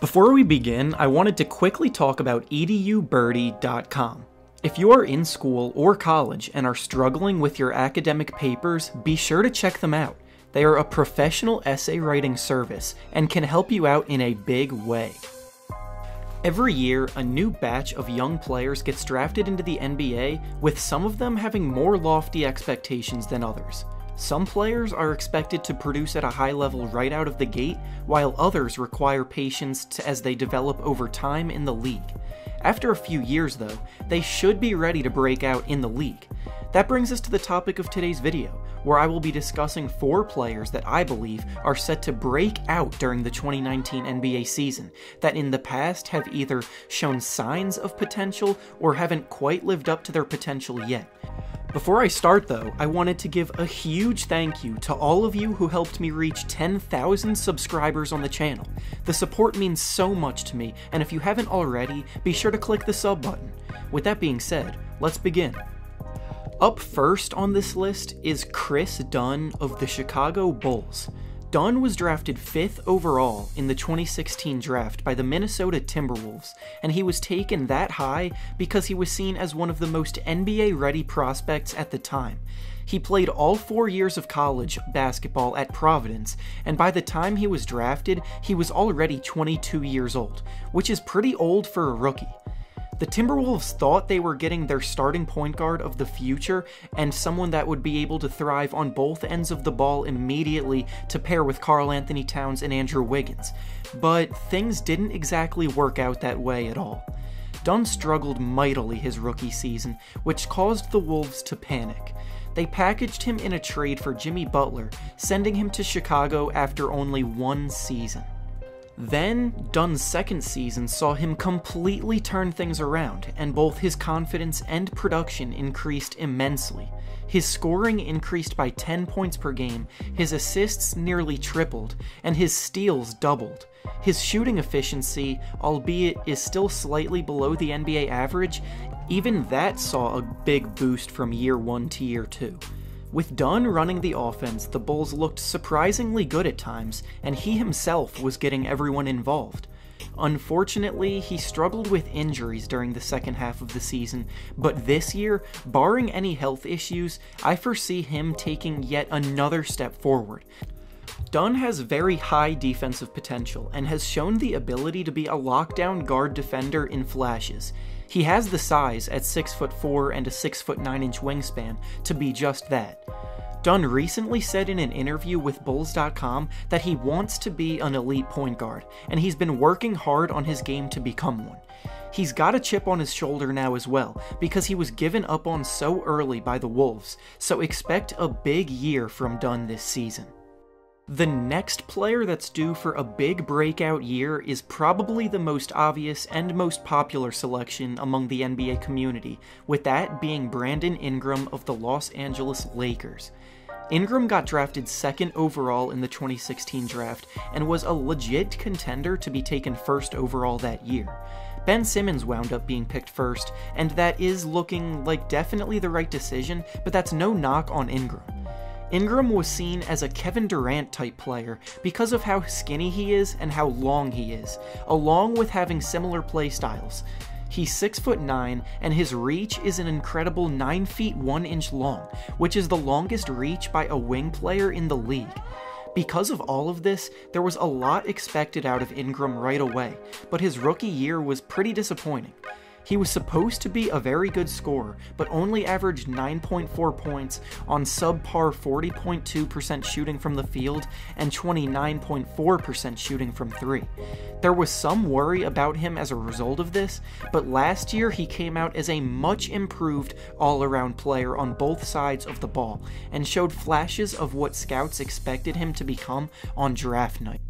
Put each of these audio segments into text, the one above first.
Before we begin, I wanted to quickly talk about edubirdie.com. If you are in school or college and are struggling with your academic papers, be sure to check them out. They are a professional essay writing service and can help you out in a big way. Every year, a new batch of young players gets drafted into the NBA, with some of them having more lofty expectations than others. Some players are expected to produce at a high level right out of the gate, while others require patience as they develop over time in the league. After a few years though, they should be ready to break out in the league. That brings us to the topic of today's video, where I will be discussing 4 players that I believe are set to break out during the 2019 NBA season, that in the past have either shown signs of potential or haven't quite lived up to their potential yet. Before I start though, I wanted to give a huge thank you to all of you who helped me reach 10,000 subscribers on the channel. The support means so much to me, and if you haven't already, be sure to click the sub button. With that being said, let's begin. Up first on this list is Chris Dunn of the Chicago Bulls. Dunn was drafted 5th overall in the 2016 draft by the Minnesota Timberwolves, and he was taken that high because he was seen as one of the most NBA-ready prospects at the time. He played all 4 years of college basketball at Providence, and by the time he was drafted, he was already 22 years old, which is pretty old for a rookie. The Timberwolves thought they were getting their starting point guard of the future and someone that would be able to thrive on both ends of the ball immediately to pair with Karl Anthony Towns and Andrew Wiggins, but things didn't exactly work out that way at all. Dunn struggled mightily his rookie season, which caused the Wolves to panic. They packaged him in a trade for Jimmy Butler, sending him to Chicago after only 1 season. Then, Dunn's second season saw him completely turn things around, and both his confidence and production increased immensely. His scoring increased by 10 points per game, his assists nearly tripled, and his steals doubled. His shooting efficiency, albeit is still slightly below the NBA average, even that saw a big boost from year 1 to year 2. With Dunn running the offense, the Bulls looked surprisingly good at times, and he himself was getting everyone involved. Unfortunately, he struggled with injuries during the second half of the season, but this year, barring any health issues, I foresee him taking yet another step forward. Dunn has very high defensive potential and has shown the ability to be a lockdown guard defender in flashes. He has the size at 6'4" and a 6'9" wingspan to be just that. Dunn recently said in an interview with Bulls.com that he wants to be an elite point guard, and he's been working hard on his game to become one. He's got a chip on his shoulder now as well, because he was given up on so early by the Wolves, so expect a big year from Dunn this season. The next player that's due for a big breakout year is probably the most obvious and most popular selection among the NBA community, with that being Brandon Ingram of the Los Angeles Lakers. Ingram got drafted 2nd overall in the 2016 draft and was a legit contender to be taken 1st overall that year. Ben Simmons wound up being picked 1st, and that is looking like definitely the right decision, but that's no knock on Ingram. Ingram was seen as a Kevin Durant type player because of how skinny he is and how long he is, along with having similar play styles. He's 6'9", and his reach is an incredible 9 feet 1 inch long, which is the longest reach by a wing player in the league. Because of all of this, there was a lot expected out of Ingram right away, but his rookie year was pretty disappointing. He was supposed to be a very good scorer, but only averaged 9.4 points on subpar 40.2% shooting from the field and 29.4% shooting from 3. There was some worry about him as a result of this, but last year he came out as a much improved all-around player on both sides of the ball, and showed flashes of what scouts expected him to become on draft night.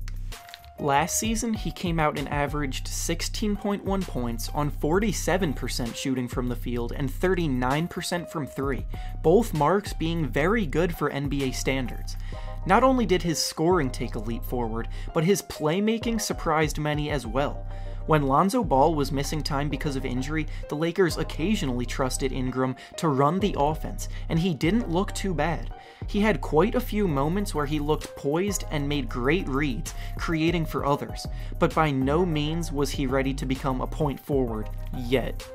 Last season, he came out and averaged 16.1 points on 47% shooting from the field and 39% from 3, both marks being very good for NBA standards. Not only did his scoring take a leap forward, but his playmaking surprised many as well. When Lonzo Ball was missing time because of injury, the Lakers occasionally trusted Ingram to run the offense, and he didn't look too bad. He had quite a few moments where he looked poised and made great reads, creating for others, but by no means was he ready to become a point forward yet.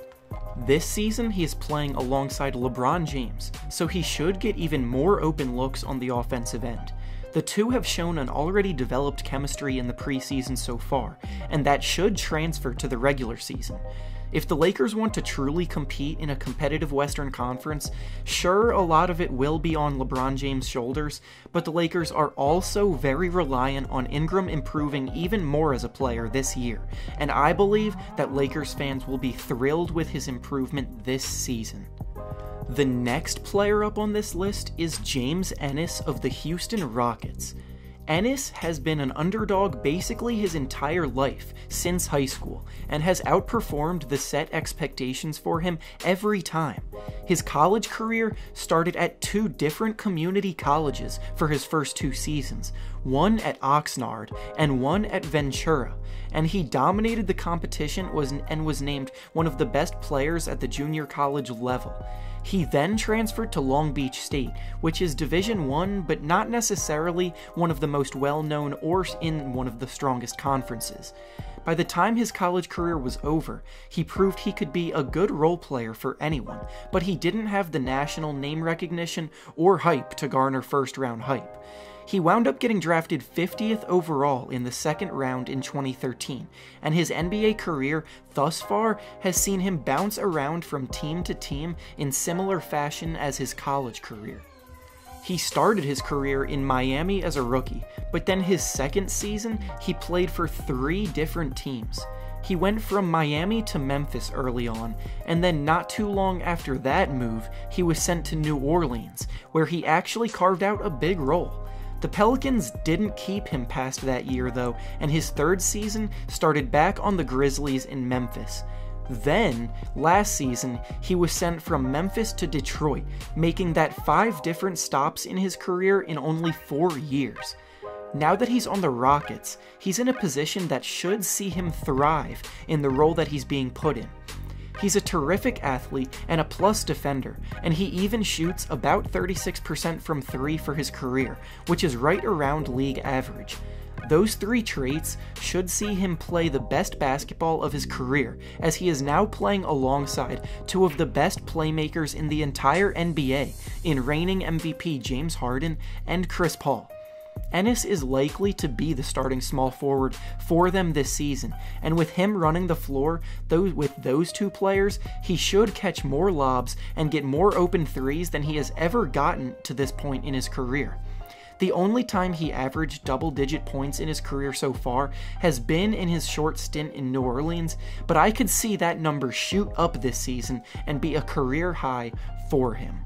This season, he is playing alongside LeBron James, so he should get even more open looks on the offensive end. The two have shown an already developed chemistry in the preseason so far, and that should transfer to the regular season. If the Lakers want to truly compete in a competitive Western Conference, sure, a lot of it will be on LeBron James' shoulders, but the Lakers are also very reliant on Ingram improving even more as a player this year, and I believe that Lakers fans will be thrilled with his improvement this season. The next player up on this list is James Ennis of the Houston Rockets. Ennis has been an underdog basically his entire life, since high school, and has outperformed the set expectations for him every time. His college career started at 2 different community colleges for his first 2 seasons, one at Oxnard and one at Ventura, and he dominated the competition and was named one of the best players at the junior college level. He then transferred to Long Beach State, which is Division I, but not necessarily one of the most well-known or in one of the strongest conferences. By the time his college career was over, he proved he could be a good role player for anyone, but he didn't have the national name recognition or hype to garner first-round hype. He wound up getting drafted 50th overall in the second round in 2013, and his NBA career thus far has seen him bounce around from team to team in similar fashion as his college career. He started his career in Miami as a rookie, but then his second season, he played for 3 different teams. He went from Miami to Memphis early on, and then not too long after that move, he was sent to New Orleans, where he actually carved out a big role. The Pelicans didn't keep him past that year though, and his third season started back on the Grizzlies in Memphis. Then, last season, he was sent from Memphis to Detroit, making that 5 different stops in his career in only 4 years. Now that he's on the Rockets, he's in a position that should see him thrive in the role that he's being put in. He's a terrific athlete and a plus defender, and he even shoots about 36% from 3 for his career, which is right around league average. Those 3 traits should see him play the best basketball of his career, as he is now playing alongside 2 of the best playmakers in the entire NBA in reigning MVP James Harden and Chris Paul. Ennis is likely to be the starting small forward for them this season, and with him running the floor with those 2 players, he should catch more lobs and get more open threes than he has ever gotten to this point in his career. The only time he averaged double-digit points in his career so far has been in his short stint in New Orleans, but I could see that number shoot up this season and be a career high for him.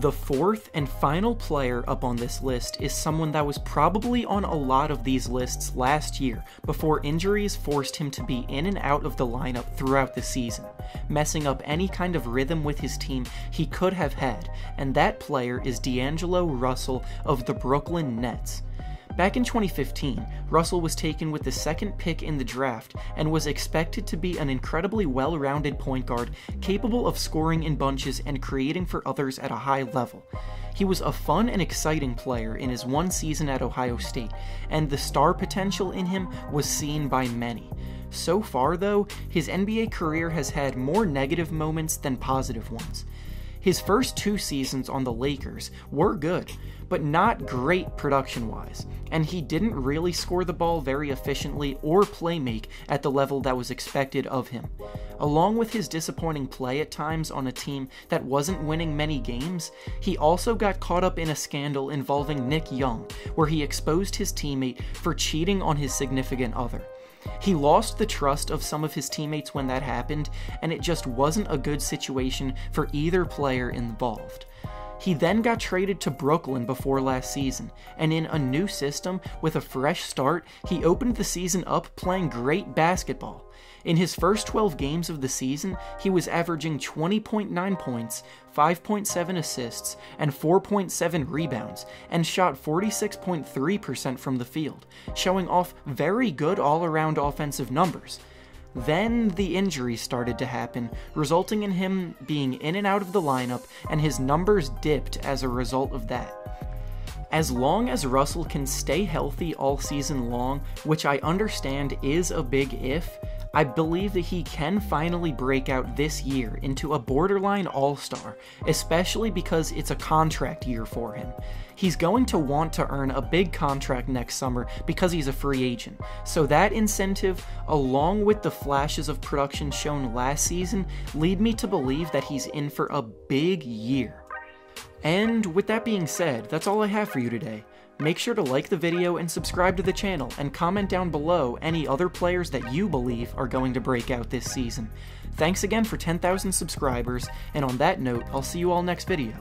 The fourth and final player up on this list is someone that was probably on a lot of these lists last year before injuries forced him to be in and out of the lineup throughout the season, messing up any kind of rhythm with his team he could have had, and that player is DAngelo Russell of the Brooklyn Nets. Back in 2015, Russell was taken with the 2nd pick in the draft and was expected to be an incredibly well-rounded point guard capable of scoring in bunches and creating for others at a high level. He was a fun and exciting player in his 1 season at Ohio State, and the star potential in him was seen by many. So far though, his NBA career has had more negative moments than positive ones. His first 2 seasons on the Lakers were good, but not great production-wise, and he didn't really score the ball very efficiently or playmake at the level that was expected of him. Along with his disappointing play at times on a team that wasn't winning many games, he also got caught up in a scandal involving Nick Young, where he exposed his teammate for cheating on his significant other. He lost the trust of some of his teammates when that happened, and it just wasn't a good situation for either player involved. He then got traded to Brooklyn before last season, and in a new system with a fresh start, he opened the season up playing great basketball. In his first 12 games of the season, he was averaging 20.9 points, 5.7 assists, and 4.7 rebounds, and shot 46.3% from the field, showing off very good all-around offensive numbers. Then the injuries started to happen, resulting in him being in and out of the lineup, and his numbers dipped as a result of that. As long as Russell can stay healthy all season long, which I understand is a big if, I believe that he can finally break out this year into a borderline all-star, especially because it's a contract year for him. He's going to want to earn a big contract next summer because he's a free agent, so that incentive, along with the flashes of production shown last season, lead me to believe that he's in for a big year. And with that being said, that's all I have for you today. Make sure to like the video and subscribe to the channel, and comment down below any other players that you believe are going to break out this season. Thanks again for 10,000 subscribers, and on that note, I'll see you all next video.